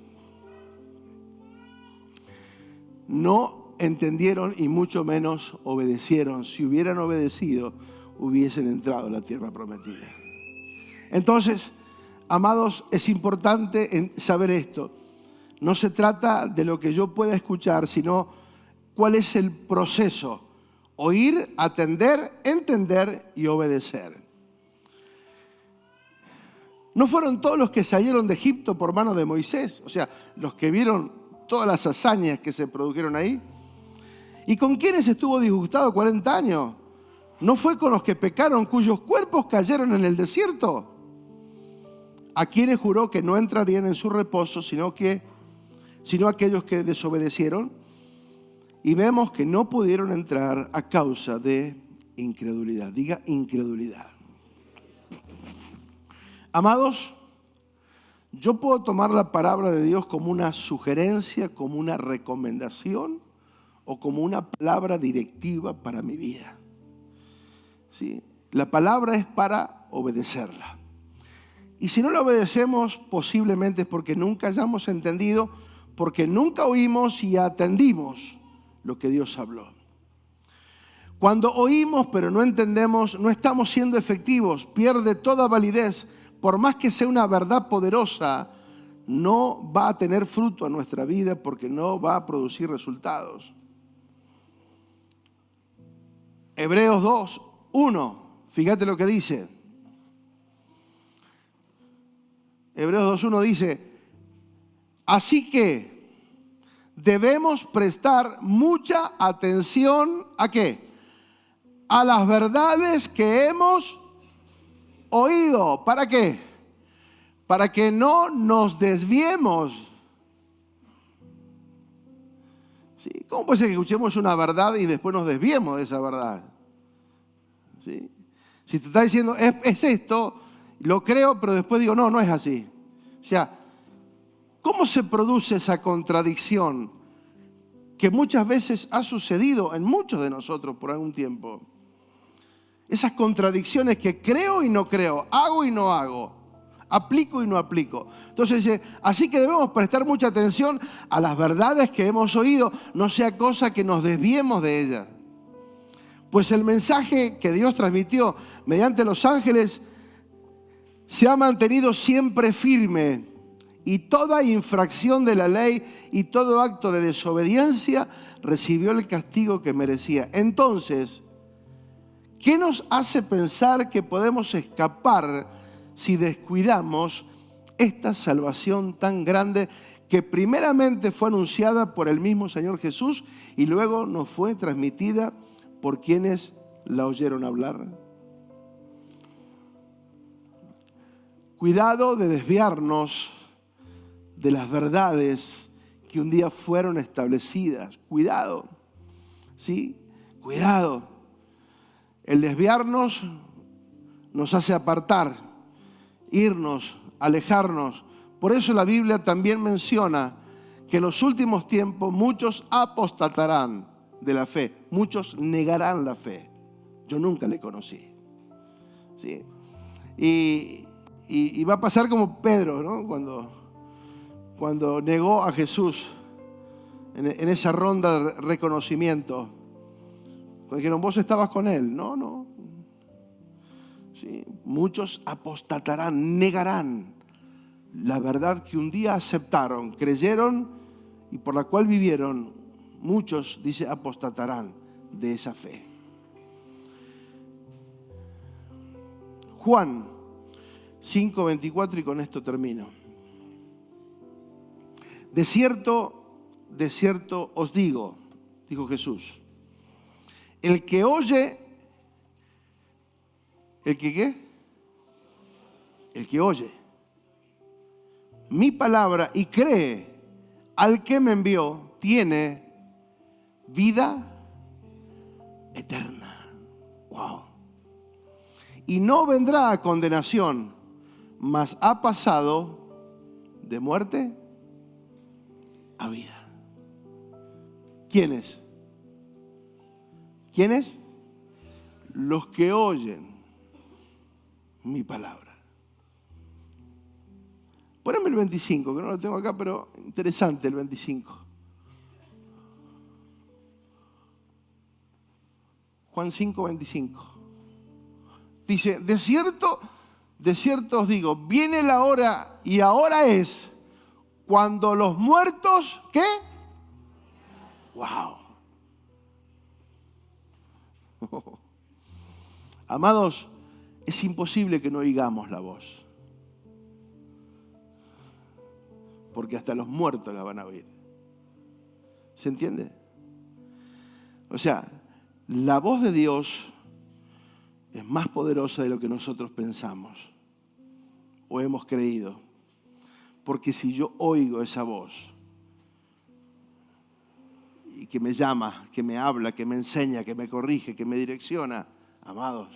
No entendieron y mucho menos obedecieron. Si hubieran obedecido, hubiesen entrado a la tierra prometida. Entonces, amados, es importante saber esto. No se trata de lo que yo pueda escuchar, sino cuál es el proceso. Oír, atender, entender y obedecer. No fueron todos los que salieron de Egipto por mano de Moisés, o sea, los que vieron todas las hazañas que se produjeron ahí. ¿Y con quiénes estuvo disgustado 40 años? ¿No fue con los que pecaron, cuyos cuerpos cayeron en el desierto? A quienes juró que no entrarían en su reposo, sino aquellos que desobedecieron. Y vemos que no pudieron entrar a causa de incredulidad. Diga incredulidad. Amados, yo puedo tomar la palabra de Dios como una sugerencia, como una recomendación o como una palabra directiva para mi vida. ¿Sí? La palabra es para obedecerla. Y si no la obedecemos, posiblemente es porque nunca hayamos entendido, porque nunca oímos y atendimos lo que Dios habló. Cuando oímos pero no entendemos, no estamos siendo efectivos, pierde toda validez. Por más que sea una verdad poderosa, no va a tener fruto en nuestra vida porque no va a producir resultados. Hebreos 2:1, fíjate lo que dice. Hebreos 2:1 dice, así que debemos prestar mucha atención ¿a qué? A las verdades que hemos oído. ¿Para qué? Para que no nos desviemos. ¿Sí? ¿Cómo puede ser que escuchemos una verdad y después nos desviemos de esa verdad? ¿Sí? Si te está diciendo, es esto, lo creo, pero después digo, no es así. O sea, ¿cómo se produce esa contradicción que muchas veces ha sucedido en muchos de nosotros por algún tiempo? Esas contradicciones que creo y no creo, hago y no hago, aplico y no aplico. Entonces dice, así que debemos prestar mucha atención a las verdades que hemos oído, no sea cosa que nos desviemos de ellas. Pues el mensaje que Dios transmitió mediante los ángeles se ha mantenido siempre firme, y toda infracción de la ley y todo acto de desobediencia recibió el castigo que merecía. Entonces, ¿qué nos hace pensar que podemos escapar si descuidamos esta salvación tan grande que primeramente fue anunciada por el mismo Señor Jesús y luego nos fue transmitida por quienes la oyeron hablar? Cuidado de desviarnos de las verdades que un día fueron establecidas. Cuidado, ¿sí? Cuidado. El desviarnos nos hace apartar, irnos, alejarnos. Por eso la Biblia también menciona que en los últimos tiempos muchos apostatarán de la fe, muchos negarán la fe. Yo nunca le conocí, ¿sí? Y va a pasar como Pedro, ¿no? Cuando negó a Jesús en esa ronda de reconocimiento. Cuando dijeron, vos estabas con él. No. ¿Sí? Muchos apostatarán, negarán la verdad que un día aceptaron, creyeron y por la cual vivieron. Muchos, dice, apostatarán de esa fe. Juan 5:24, y con esto termino. De cierto os digo, dijo Jesús, el que oye, ¿el que qué? El que oye mi palabra y cree al que me envió, tiene vida eterna. Wow. Y no vendrá a condenación, mas ha pasado de muerte a vida. ¿Quiénes? ¿Quiénes? Los que oyen mi palabra. Poneme el 25, que no lo tengo acá, pero interesante el 25. Juan 5:25. Dice, de cierto os digo, viene la hora, y ahora es, cuando los muertos, ¿qué? ¡Wow! Amados, es imposible que no oigamos la voz. Porque hasta los muertos la van a oír. ¿Se entiende? O sea, la voz de Dios es más poderosa de lo que nosotros pensamos o hemos creído. Porque si yo oigo esa voz y que me llama, que me habla, que me enseña, que me corrige, que me direcciona, amados,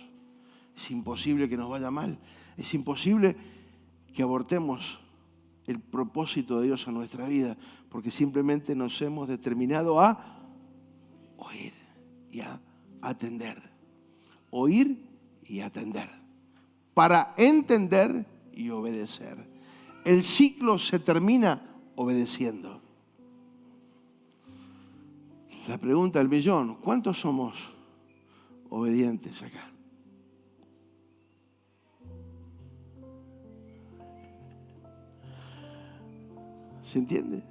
es imposible que nos vaya mal. Es imposible que abortemos el propósito de Dios en nuestra vida, porque simplemente nos hemos determinado a oír y a atender. Oír y atender. Para entender y obedecer. El ciclo se termina obedeciendo. La pregunta del millón, ¿cuántos somos obedientes acá? ¿Se entiende?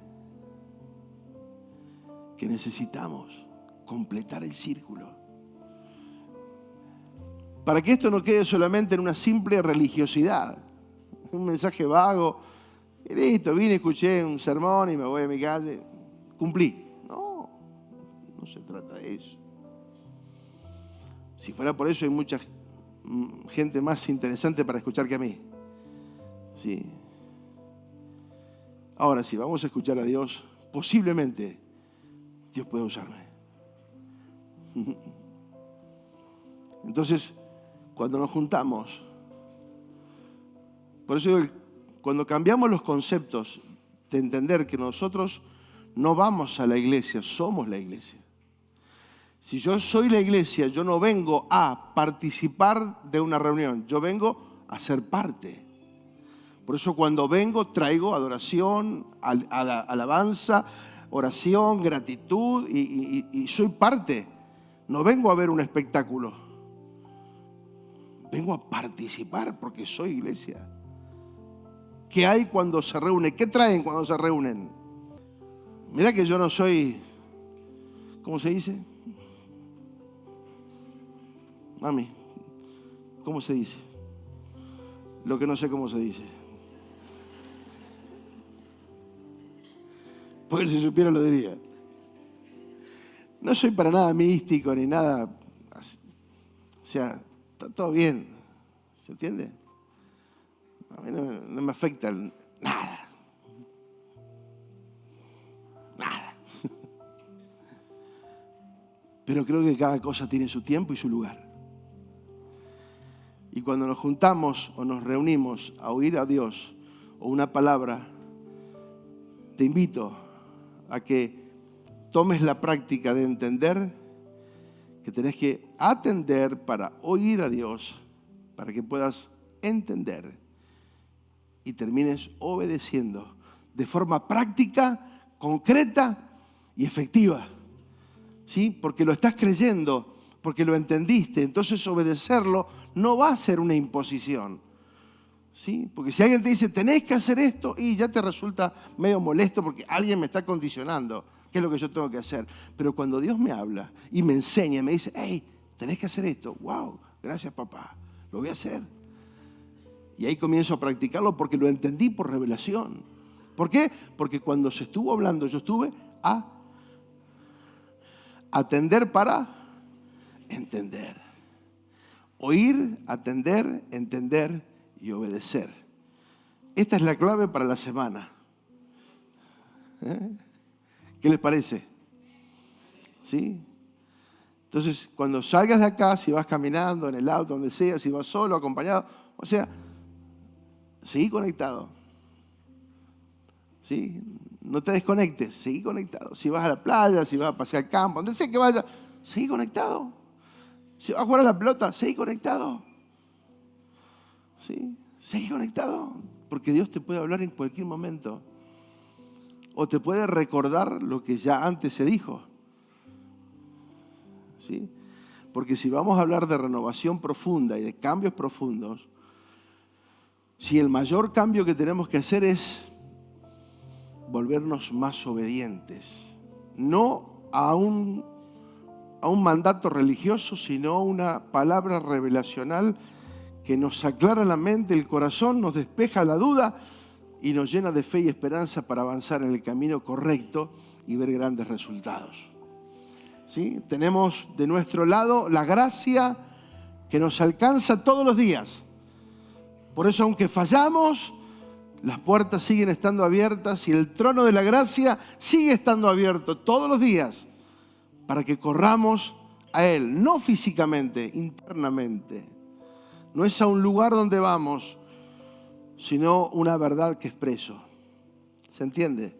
Que necesitamos completar el círculo. Para que esto no quede solamente en una simple religiosidad, un mensaje vago, y listo, vine, escuché un sermón y me voy a mi casa, cumplí. No se trata de eso. Si fuera por eso hay mucha gente más interesante para escuchar que a mí. Sí. Ahora, si vamos a escuchar a Dios, posiblemente Dios puede usarme. Entonces, cuando nos juntamos, por eso digo, cuando cambiamos los conceptos de entender que nosotros no vamos a la iglesia, somos la iglesia. Si yo soy la iglesia, yo no vengo a participar de una reunión, yo vengo a ser parte. Por eso cuando vengo traigo adoración, alabanza, oración, gratitud y soy parte. No vengo a ver un espectáculo. Vengo a participar porque soy iglesia. ¿Qué hay cuando se reúne? ¿Qué traen cuando se reúnen? Mira que yo no soy, ¿cómo se dice? Mami, ¿cómo se dice? Lo que no sé cómo se dice. Porque si supiera lo diría. No soy para nada místico ni nada. O sea, está todo bien. ¿Se entiende? A mí no me afecta nada. Nada. Pero creo que cada cosa tiene su tiempo y su lugar. Y cuando nos juntamos o nos reunimos a oír a Dios o una palabra, te invito a que tomes la práctica de entender que tenés que atender para oír a Dios, para que puedas entender y termines obedeciendo de forma práctica, concreta y efectiva. ¿Sí? Porque lo estás creyendo, porque lo entendiste. Entonces obedecerlo no va a ser una imposición. ¿Sí? Porque si alguien te dice, tenés que hacer esto, y ya te resulta medio molesto porque alguien me está condicionando qué es lo que yo tengo que hacer. Pero cuando Dios me habla y me enseña y me dice, hey, tenés que hacer esto. Wow, gracias papá, lo voy a hacer. Y ahí comienzo a practicarlo porque lo entendí por revelación. ¿Por qué? Porque cuando se estuvo hablando, yo estuve a atender para entender. Oír, atender, entender y obedecer. Esta es la clave para la semana. ¿Qué les parece? ¿Sí? Entonces, cuando salgas de acá, si vas caminando en el auto, donde sea, si vas solo, acompañado, o sea, seguí conectado. ¿Sí? No te desconectes, seguí conectado. Si vas a la playa, si vas a pasear al campo, donde sea que vayas, seguí conectado. Si vas a jugar a la pelota, seguí conectado. ¿Sí? Seguí conectado. Porque Dios te puede hablar en cualquier momento. O te puede recordar lo que ya antes se dijo. ¿Sí? Porque si vamos a hablar de renovación profunda y de cambios profundos, si el mayor cambio que tenemos que hacer es volvernos más obedientes, no a un mandato religioso, sino una palabra revelacional que nos aclara la mente, el corazón, nos despeja la duda y nos llena de fe y esperanza para avanzar en el camino correcto y ver grandes resultados. ¿Sí? Tenemos de nuestro lado la gracia que nos alcanza todos los días. Por eso, aunque fallamos, las puertas siguen estando abiertas y el trono de la gracia sigue estando abierto todos los días para que corramos a Él, no físicamente, internamente. No es a un lugar donde vamos, sino una verdad que expreso. ¿Se entiende?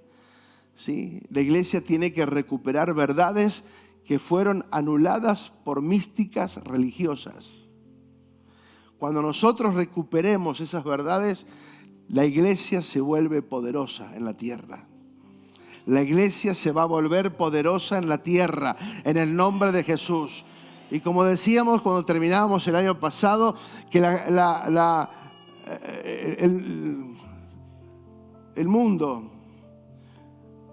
¿Sí? La iglesia tiene que recuperar verdades que fueron anuladas por místicas religiosas. Cuando nosotros recuperemos esas verdades, la iglesia se vuelve poderosa en la tierra. La iglesia se va a volver poderosa en la tierra, en el nombre de Jesús. Y como decíamos cuando terminábamos el año pasado, que el mundo,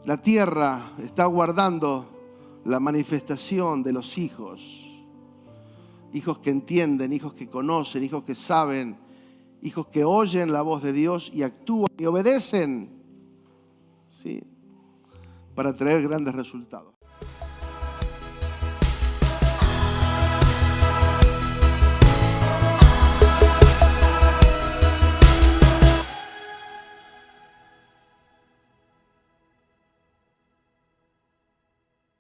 la tierra está guardando la manifestación de los hijos. Hijos que entienden, hijos que conocen, hijos que saben, hijos que oyen la voz de Dios y actúan y obedecen, ¿sí? Para traer grandes resultados.